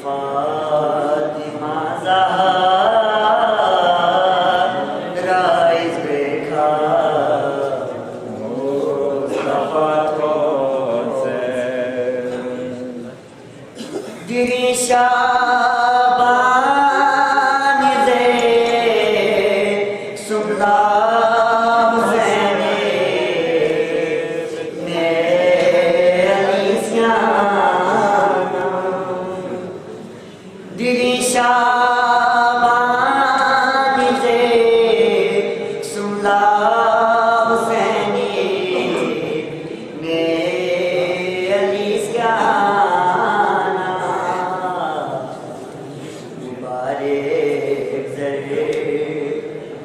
Fatima Zahra is Bekha Mustafa Kodse Dirisha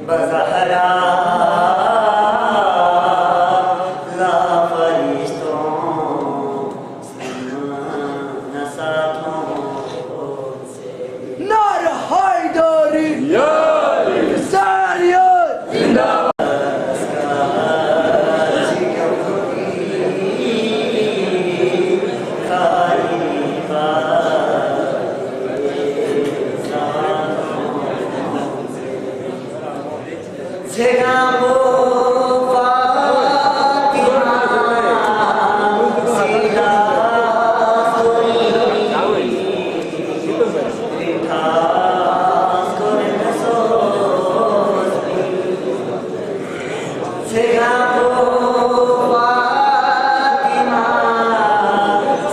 Bazahra la farishton nasaton Nar Haydari Yari Sariyat Zindabad Zegamo Fatima Sila Suri Rintas Korenasos Zegamo Fatima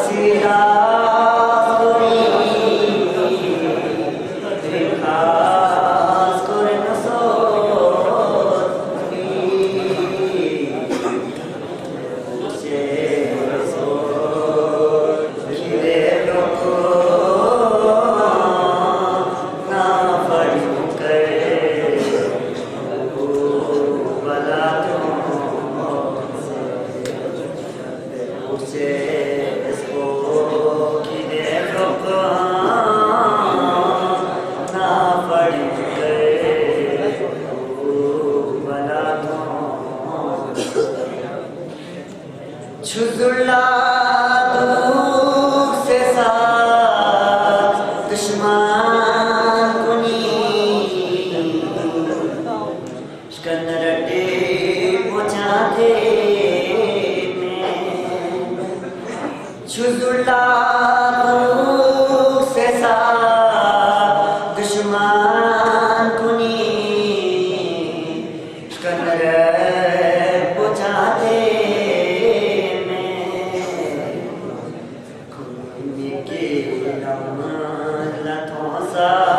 Sila Suri Rintas Korenasos Çuzurla duk se saat düşman kuni şkanarate pochate Çuzurla duk se saat düşman kuni şkanarate pochate La